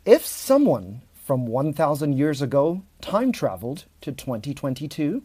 If someone from 1,000 years ago time traveled to 2022,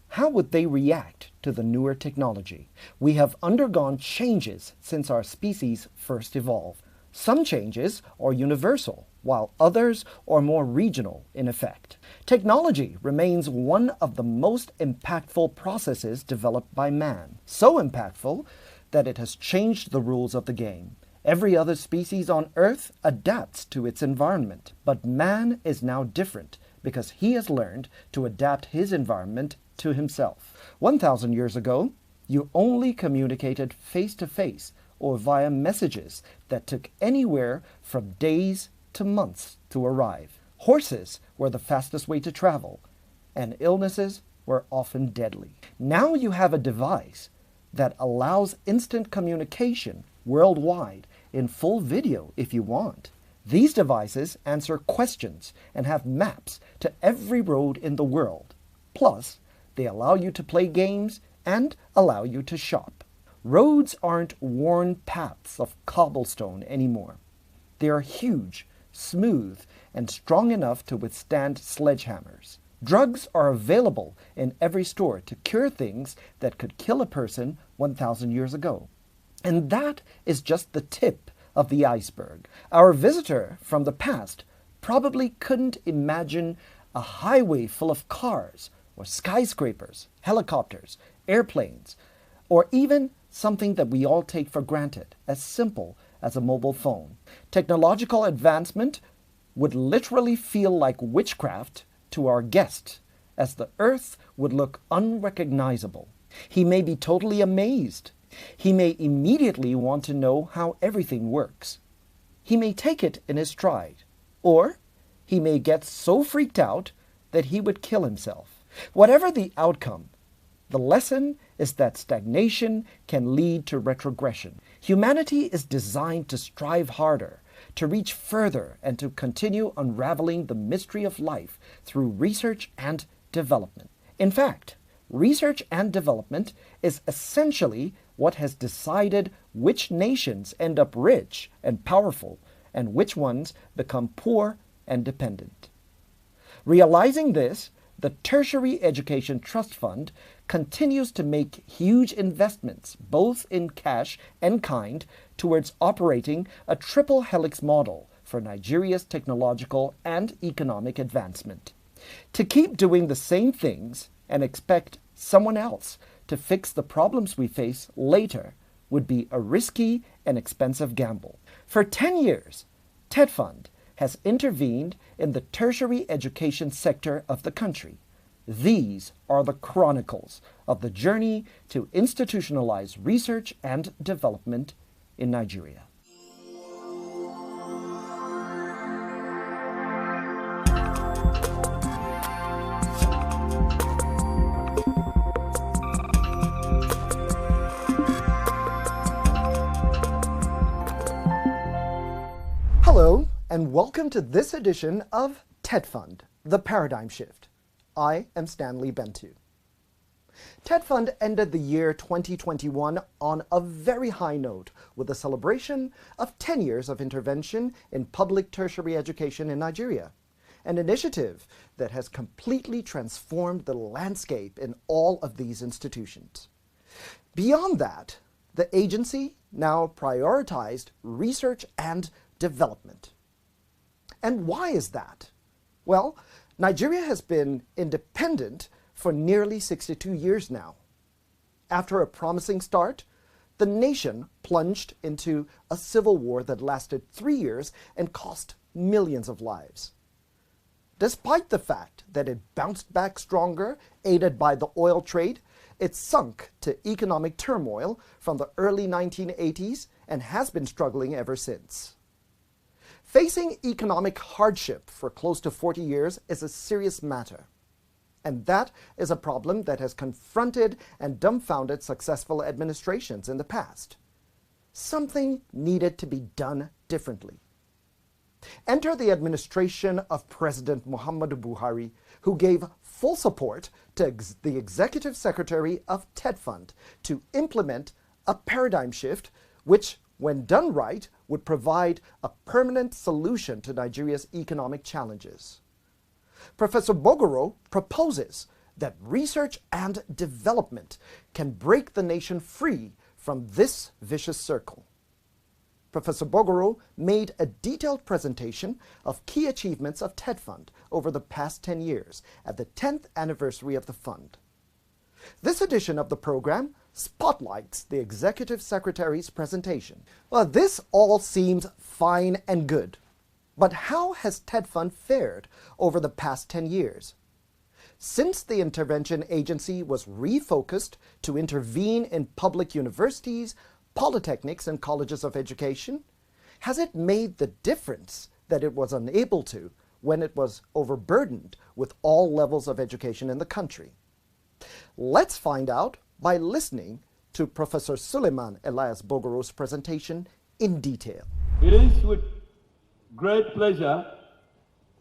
how would they react to the newer technology? We have undergone changes since our species first evolved. Some changes are universal, while others are more regional in effect. Technology remains one of the most impactful processes developed by man. So impactful that it has changed the rules of the game. Every other species on Earth adapts to its environment, but man is now different because he has learned to adapt his environment to himself. 1,000 years ago, you only communicated face to face or via messages that took anywhere from days to months to arrive. Horses were the fastest way to travel, and illnesses were often deadly. Now you have a device that allows instant communication worldwide in full video if you want. These devices answer questions and have maps to every road in the world. Plus, they allow you to play games and allow you to shop. Roads aren't worn paths of cobblestone anymore. They are huge, smooth, and strong enough to withstand sledgehammers. Drugs are available in every store to cure things that could kill a person 1,000 years ago. And that is just the tip of the iceberg. Our visitor from the past probably couldn't imagine a highway full of cars or skyscrapers, helicopters, airplanes, or even something that we all take for granted, as simple as a mobile phone. Technological advancement would literally feel like witchcraft to our guest, as the Earth would look unrecognizable. He may be totally amazed. He may immediately want to know how everything works. He may take it in his stride, or he may get so freaked out that he would kill himself. Whatever the outcome, the lesson is that stagnation can lead to retrogression. Humanity is designed to strive harder, to reach further, and to continue unraveling the mystery of life through research and development. In fact, research and development is essentially what has decided which nations end up rich and powerful and which ones become poor and dependent. Realizing this, the Tertiary Education Trust Fund continues to make huge investments, both in cash and kind, towards operating a triple helix model for Nigeria's technological and economic advancement. To keep doing the same things and expect someone else to fix the problems we face later would be a risky and expensive gamble. For 10 years, TETFund has intervened in the tertiary education sector of the country. These are the chronicles of the journey to institutionalize research and development in Nigeria. Hello, and welcome to this edition of TETFund, The Paradigm Shift. I am Stanley Bentu. TETFund ended the year 2021 on a very high note with a celebration of 10 years of intervention in public tertiary education in Nigeria, an initiative that has completely transformed the landscape in all of these institutions. Beyond that, the agency now prioritized research and development. And why is that? Well, Nigeria has been independent for nearly 62 years now. After a promising start, the nation plunged into a civil war that lasted 3 years and cost millions of lives. Despite the fact that it bounced back stronger, aided by the oil trade, it sunk to economic turmoil from the early 1980s and has been struggling ever since. Facing economic hardship for close to 40 years is a serious matter. And that is a problem that has confronted and dumbfounded successful administrations in the past. Something needed to be done differently. Enter the administration of President Muhammadu Buhari, who gave full support to the Executive Secretary of TETFund to implement a paradigm shift which when done right, would provide a permanent solution to Nigeria's economic challenges. Professor Bogoro proposes that research and development can break the nation free from this vicious circle. Professor Bogoro made a detailed presentation of key achievements of TETFund over the past 10 years at the 10th anniversary of the fund. This edition of the program spotlights the Executive Secretary's presentation. Well, this all seems fine and good, but how has TETFund fared over the past 10 years? Since the intervention agency was refocused to intervene in public universities, polytechnics, and colleges of education, has it made the difference that it was unable to when it was overburdened with all levels of education in the country? Let's find out by listening to Professor Suleiman Elias Bogoro's presentation in detail. It is with great pleasure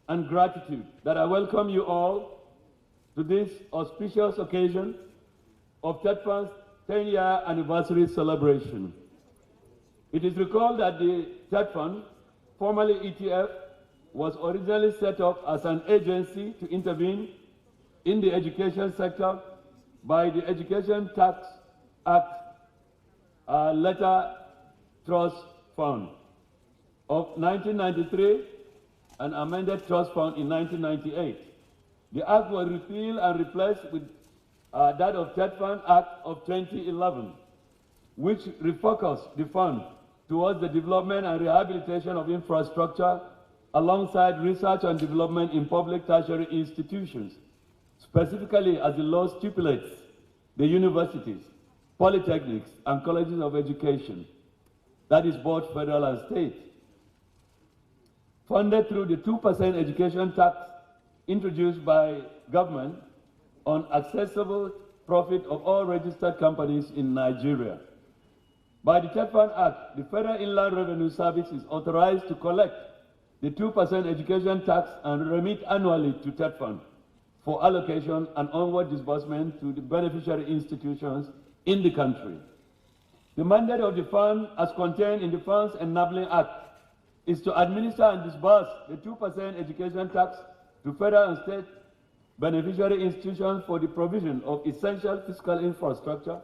and gratitude that I welcome you all to this auspicious occasion of TETFund's 10-year anniversary celebration. It is recalled that the TETFund, formerly ETF, was originally set up as an agency to intervene in the education sector by the Education Tax Act Letter Trust Fund of 1993 and amended Trust Fund in 1998. The Act was repealed and replaced with that of TETFund Act of 2011, which refocused the fund towards the development and rehabilitation of infrastructure alongside research and development in public tertiary institutions, specifically as the law stipulates, the universities, polytechnics, and colleges of education, that is both federal and state, funded through the 2% education tax introduced by government on accessible profit of all registered companies in Nigeria. By the TETFund Act, the Federal Inland Revenue Service is authorized to collect the 2% education tax and remit annually to TETFund for allocation and onward disbursement to the beneficiary institutions in the country. The mandate of the fund, as contained in the Funds Enabling Act, is to administer and disburse the 2% education tax to federal and state beneficiary institutions for the provision of essential physical infrastructure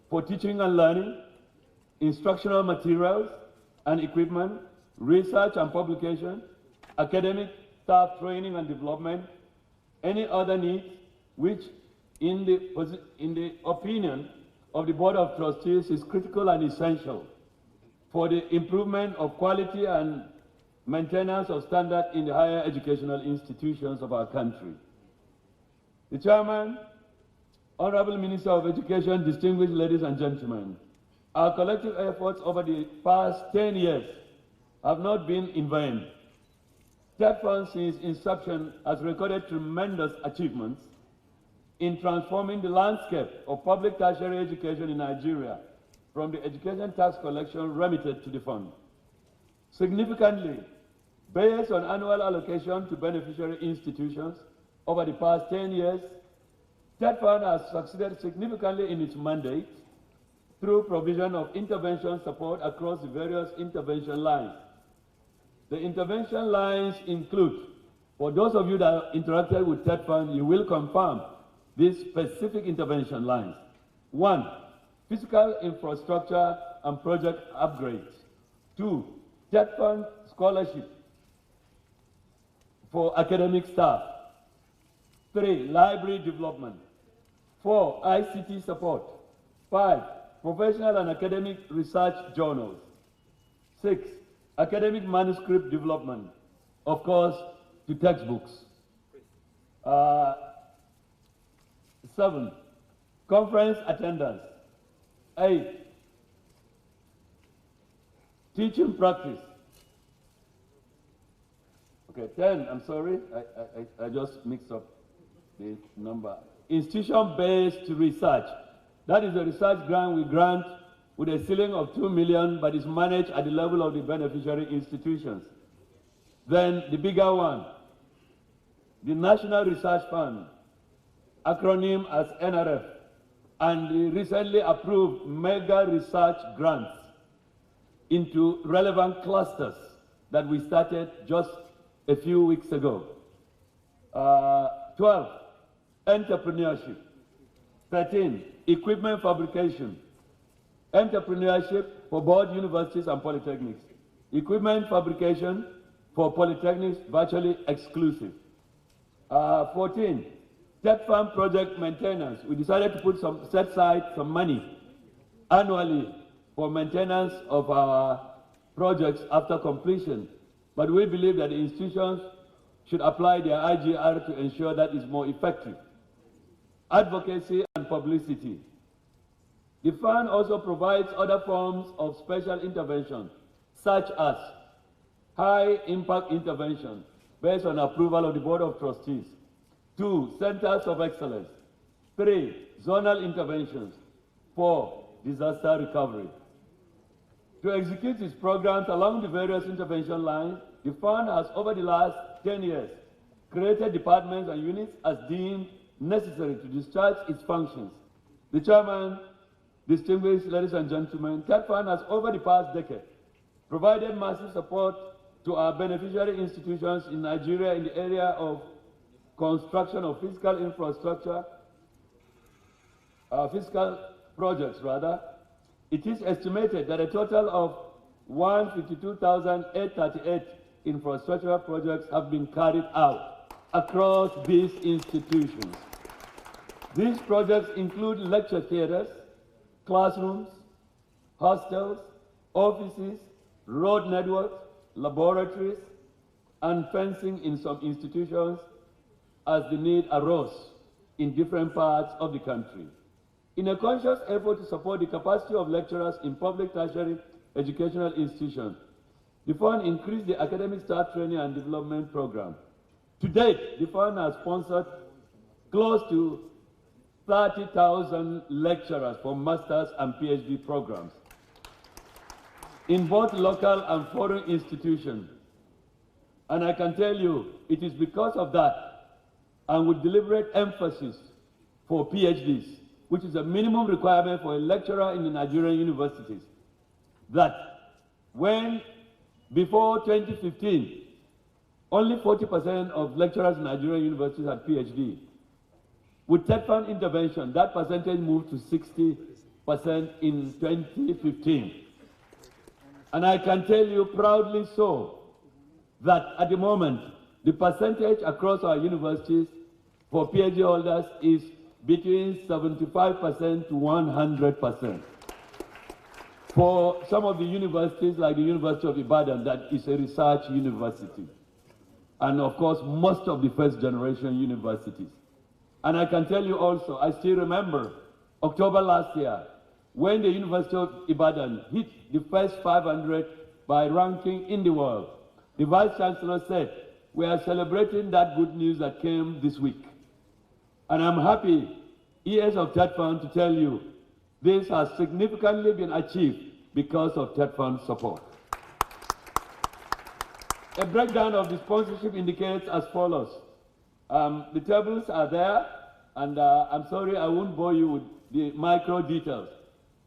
for teaching and learning, instructional materials and equipment, research and publication, academic staff training and development, any other needs which, in the opinion of the Board of Trustees, is critical and essential for the improvement of quality and maintenance of standard in the higher educational institutions of our country. The Chairman, Honorable Minister of Education, distinguished ladies and gentlemen, our collective efforts over the past 10 years have not been in vain. TETFund, since inception, has recorded tremendous achievements in transforming the landscape of public tertiary education in Nigeria from the education tax collection remitted to the fund. Significantly, based on annual allocation to beneficiary institutions over the past 10 years, TETFund has succeeded significantly in its mandate through provision of intervention support across the various intervention lines. The intervention lines include, for those of you that interacted with TETFund, you will confirm these specific intervention lines. 1, physical infrastructure and project upgrades. 2, TETFund scholarship for academic staff. 3, library development. 4, ICT support. 5, professional and academic research journals. 6, academic manuscript development, of course, to textbooks. 7, conference attendance. 8, teaching practice. Okay, 10, I'm sorry, I just mixed up the number. Institution-based research. That is a research grant we grant with a ceiling of 2 million, but is managed at the level of the beneficiary institutions. Then the bigger one, the National Research Fund, acronym as NRF, and the recently approved mega research grants. into relevant clusters that we started just a few weeks ago. 12, entrepreneurship. 13, equipment fabrication. Entrepreneurship for both universities and polytechnics. Equipment fabrication for polytechnics virtually exclusive. 14, TETFund project maintenance. We decided to set aside some money annually for maintenance of our projects after completion. But we believe that the institutions should apply their IGR to ensure that it's more effective. Advocacy and publicity. The fund also provides other forms of special intervention, such as high-impact intervention based on approval of the Board of Trustees. 2, centers of excellence. 3, zonal interventions. 4, disaster recovery. To execute its programs along the various intervention lines, the fund has, over the last 10 years, created departments and units as deemed necessary to discharge its functions. The chairman, distinguished ladies and gentlemen, TETFund has, over the past decade, provided massive support to our beneficiary institutions in Nigeria in the area of construction of physical infrastructure, fiscal projects rather. It is estimated that a total of 152,838 infrastructural projects have been carried out across these institutions. These projects include lecture theaters, classrooms, hostels, offices, road networks, laboratories, and fencing in some institutions as the need arose in different parts of the country. In a conscious effort to support the capacity of lecturers in public tertiary educational institutions, the fund increased the academic staff training and development program. To date, the fund has sponsored close to 30,000 lecturers for master's and PhD programs in both local and foreign institutions. And I can tell you, it is because of that, and with deliberate emphasis for PhDs, which is a minimum requirement for a lecturer in the Nigerian universities, that when, before 2015, only 40% of lecturers in Nigerian universities had PhD. With TETFund intervention, that percentage moved to 60% in 2015. And I can tell you proudly so, that at the moment, the percentage across our universities for PhD holders is between 75% to 100%. For some of the universities, like the University of Ibadan, that is a research university. And of course, most of the first generation universities. And I can tell you also, I still remember October last year, when the University of Ibadan hit the first 500 by ranking in the world. The Vice Chancellor said, we are celebrating that good news that came this week. And I'm happy, ES of TETFund, to tell you, this has significantly been achieved because of TETFund support. A breakdown of the sponsorship indicates as follows. The tables are there, and I'm sorry I won't bore you with the micro details,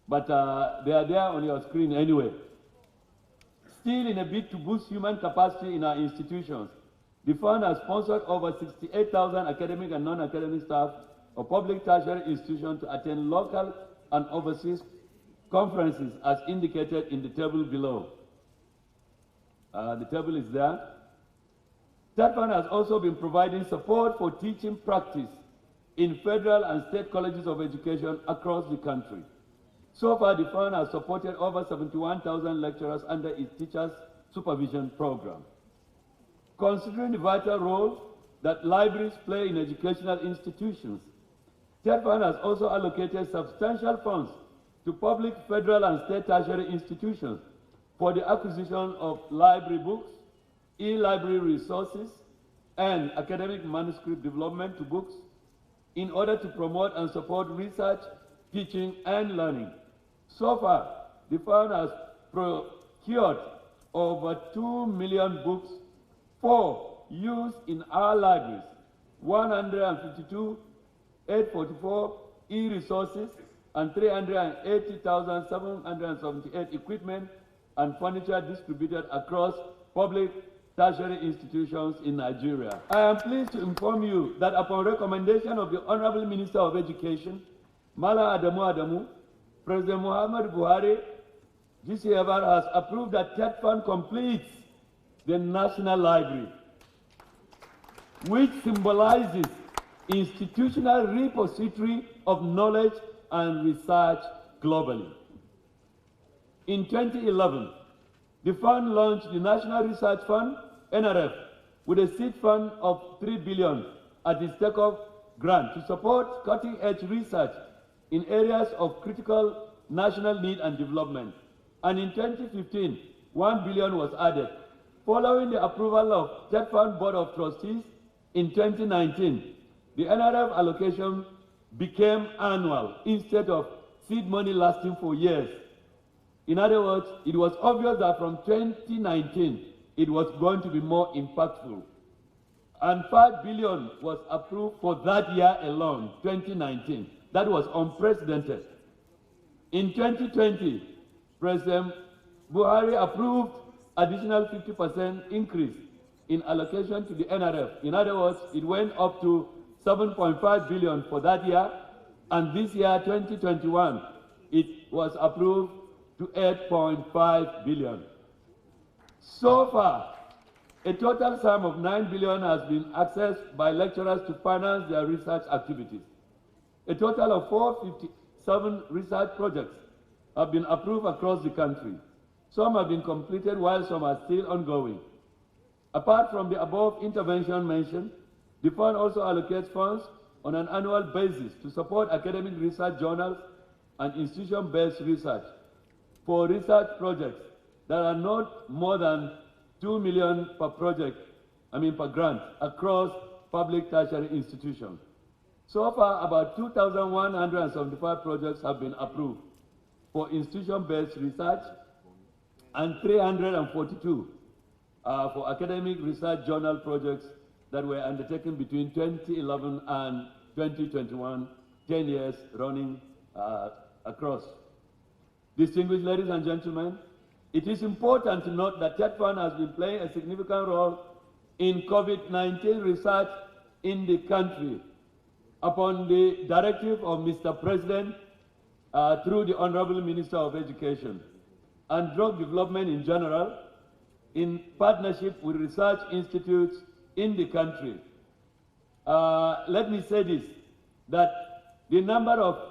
but they are there on your screen anyway. Still, in a bid to boost human capacity in our institutions, the fund has sponsored over 68,000 academic and non-academic staff of public tertiary institutions to attend local and overseas conferences as indicated in the table below. The table is there. TETFund has also been providing support for teaching practice in federal and state colleges of education across the country. So far, the fund has supported over 71,000 lecturers under its teachers' supervision program. Considering the vital role that libraries play in educational institutions, TETFund has also allocated substantial funds to public, federal, and state tertiary institutions for the acquisition of library books, e-library resources, and academic manuscript development to books in order to promote and support research, teaching, and learning. So far, the fund has procured over 2 million books for use in our libraries, 152,844 e-resources, and 380,778 equipment and furniture distributed across public tertiary institutions in Nigeria. I am pleased to inform you that upon recommendation of the Honorable Minister of Education, Mala Adamu, President Muhammad Buhari, GCFR has approved that TETFund completes the National Library, which symbolizes institutional repository of knowledge and research globally. In 2011, the fund launched the National Research Fund, NRF, with a seed fund of $3 billion at its takeoff grant to support cutting-edge research in areas of critical national need and development. And in 2015, $1 billion was added. Following the approval of TETFund Board of Trustees in 2019, the NRF allocation became annual instead of seed money lasting for years. In other words, it was obvious that from 2019, it was going to be more impactful. And $5 billion was approved for that year alone, 2019. That was unprecedented. In 2020, President Buhari approved additional 50% increase in allocation to the NRF. In other words, it went up to $7.5 billion for that year, and this year, 2021, it was approved to $8.5 billion. So far, a total sum of $9 billion has been accessed by lecturers to finance their research activities. A total of 457 research projects have been approved across the country. Some have been completed while some are still ongoing. Apart from the above intervention mentioned, the fund also allocates funds on an annual basis to support academic research journals and institution-based research for research projects that are not more than $2 million per project, per grant, across public tertiary institutions. So far, about 2,175 projects have been approved for institution-based research and 342 for academic research journal projects that were undertaken between 2011 and 2021, 10 years running across. Distinguished ladies and gentlemen, it is important to note that TETFund has been playing a significant role in COVID-19 research in the country upon the directive of Mr. President through the Honorable Minister of Education, and drug development in general, in partnership with research institutes in the country. Let me say this, that the number of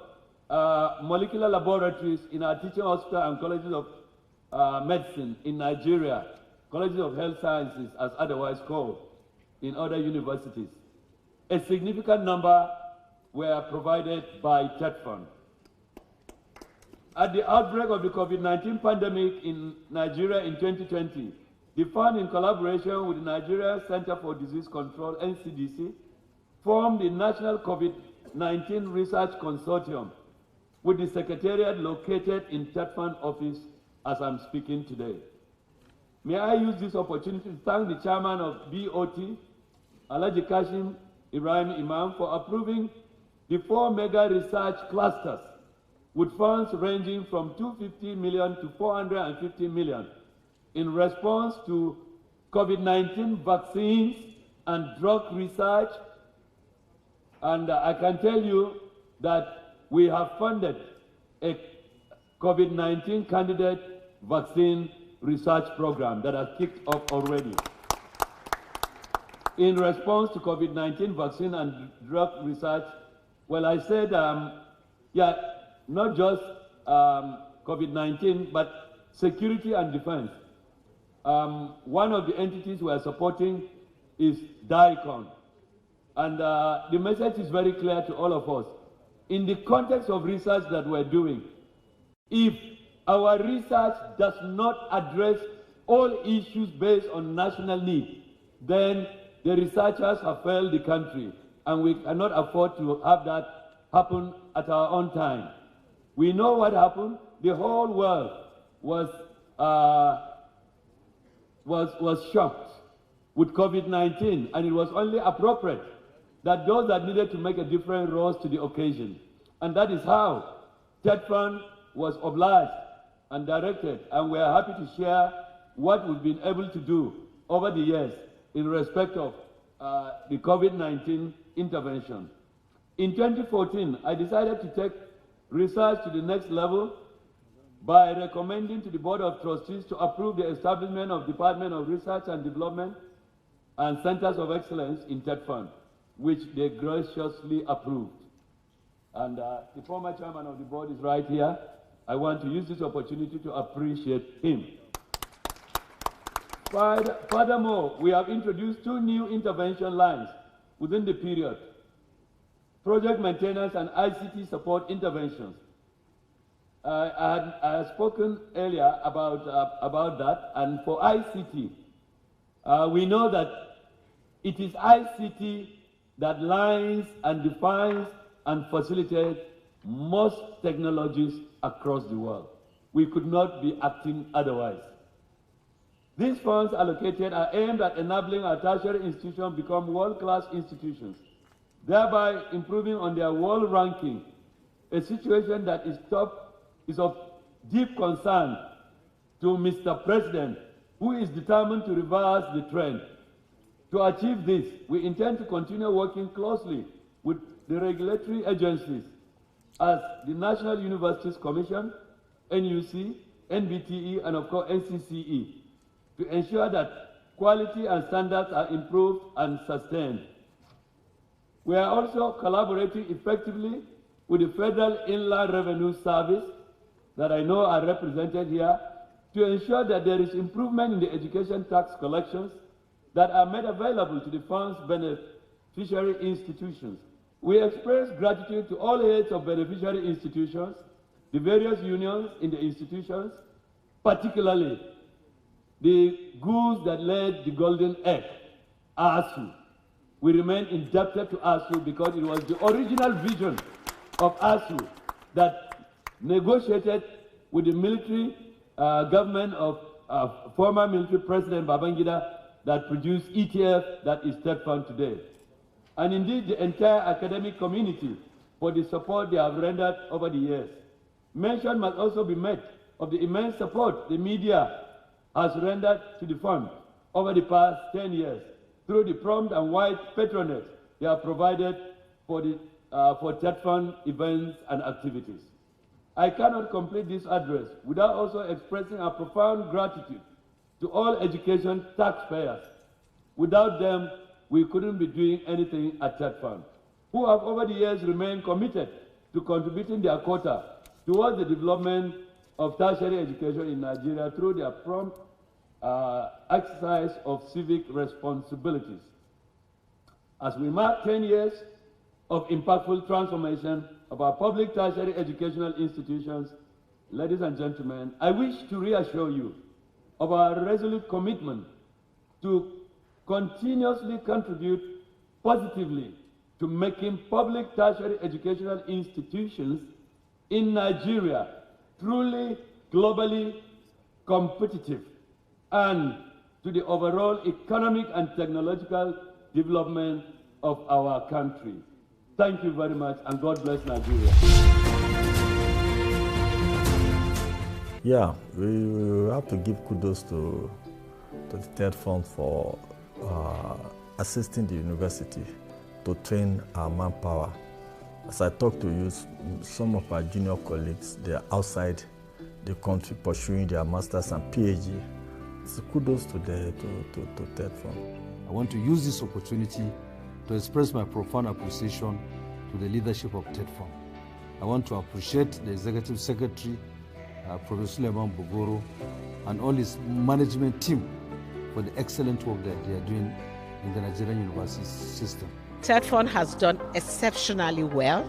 molecular laboratories in our teaching hospital and colleges of medicine in Nigeria, colleges of health sciences as otherwise called, in other universities, a significant number were provided by TETFund. At the outbreak of the COVID-19 pandemic in Nigeria in 2020, the fund, in collaboration with the Nigeria Center for Disease Control, NCDC, formed the National COVID-19 Research Consortium with the Secretariat located in TETFund office as I'm speaking today. May I use this opportunity to thank the chairman of BOT, Alhaji Kashim Ibrahim Imam, for approving the 4 mega research clusters with funds ranging from $250 million to $450 million in response to COVID-19 vaccines and drug research. And I can tell you that we have funded a COVID-19 candidate vaccine research program that has kicked off already. In response to COVID-19 vaccine and drug research, well, I said, not just COVID-19, but security and defense. One of the entities we are supporting is DICON. And the message is very clear to all of us. In the context of research that we're doing, if our research does not address all issues based on national need, then the researchers have failed the country, and we cannot afford to have that happen at our own time. We know what happened. The whole world was shocked with COVID-19, and it was only appropriate that those that needed to make a difference rose to the occasion. And that is how TETFund was obliged and directed, and we are happy to share what we've been able to do over the years in respect of the COVID-19 intervention. In 2014, I decided to take research to the next level by recommending to the Board of Trustees to approve the establishment of Department of Research and Development and Centers of Excellence in TETFund, which they graciously approved. And the former chairman of the board is right here. I want to use this opportunity to appreciate him. Furthermore, we have introduced 2 new intervention lines within the period: project maintenance and ICT support interventions. I had spoken earlier about that, and for ICT, we know that it is ICT that lines and defines and facilitates most technologies across the world. We could not be acting otherwise. These funds allocated are aimed at enabling our tertiary institutions become world-class institutions, thereby improving on their world ranking, a situation that is of deep concern to Mr. President, who is determined to reverse the trend. To achieve this, we intend to continue working closely with the regulatory agencies as the National Universities Commission, NUC, NBTE, and of course NCCE, to ensure that quality and standards are improved and sustained. We are also collaborating effectively with the Federal Inland Revenue Service that I know are represented here to ensure that there is improvement in the education tax collections that are made available to the fund's beneficiary institutions. We express gratitude to all heads of beneficiary institutions, the various unions in the institutions, particularly the goose that laid the golden egg, ASU. We remain indebted to ASU because it was the original vision of ASU that negotiated with the military government of former military President Babangida that produced ETF that is TETFund today. And indeed the entire academic community for the support they have rendered over the years. Mention must also be made of the immense support the media has rendered to the fund over the past 10 years through the prompt and wide patronage they have provided for TETFund events and activities. I cannot complete this address without also expressing our profound gratitude to all education taxpayers. Without them, we couldn't be doing anything at TETFund, who have over the years remained committed to contributing their quota towards the development of tertiary education in Nigeria through their prompt exercise of civic responsibilities. As we mark 10 years of impactful transformation of our public tertiary educational institutions, ladies and gentlemen, I wish to reassure you of our resolute commitment to continuously contribute positively to making public tertiary educational institutions in Nigeria truly globally competitive and to the overall economic and technological development of our country. Thank you very much, and God bless Nigeria. Yeah, we have to give kudos to the TETFund for assisting the university to train our manpower. As I talk to you, some of our junior colleagues, they are outside the country pursuing their masters and PhD. So kudos to TETFund. I want to use this opportunity to express my profound appreciation to the leadership of TETFund. I want to appreciate the Executive Secretary, Professor Suleiman Bogoro, and all his management team for the excellent work that they are doing in the Nigerian university system. TETFund has done exceptionally well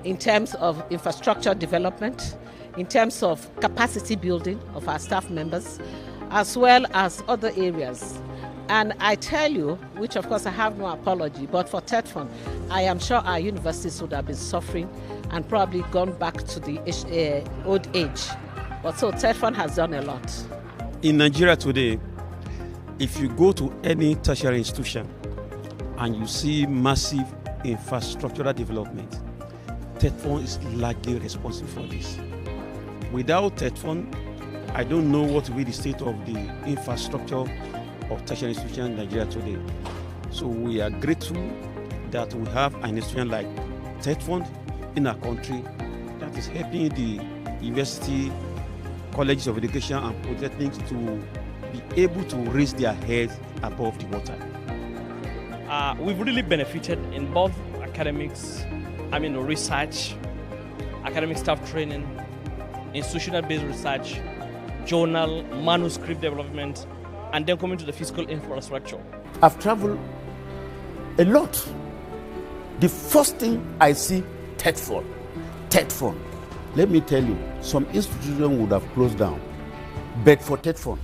in terms of infrastructure development, in terms of capacity building of our staff members, as well as other areas. And I tell you, which of course I have no apology, but for TETFund, I am sure our universities would have been suffering and probably gone back to the old age. But so TETFund has done a lot. In Nigeria today, if you go to any tertiary institution and you see massive infrastructural development, TETFund is largely responsible for this. Without TETFund, I don't know what will be the state of the infrastructure of tertiary institutions in Nigeria today. So we are grateful that we have an institution like TETFund in our country that is helping the university, colleges of education and polytechnics to be able to raise their heads above the water. We've really benefited in both academics, research, academic staff training, institutional-based research, journal, manuscript development, and then coming to the physical infrastructure. I've traveled a lot. The first thing I see, TETFund. Let me tell you, some institutions would have closed down, but for TETFund.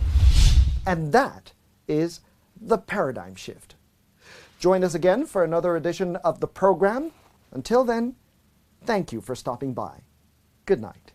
And that is the paradigm shift. Join us again for another edition of the program. Until then, thank you for stopping by. Good night.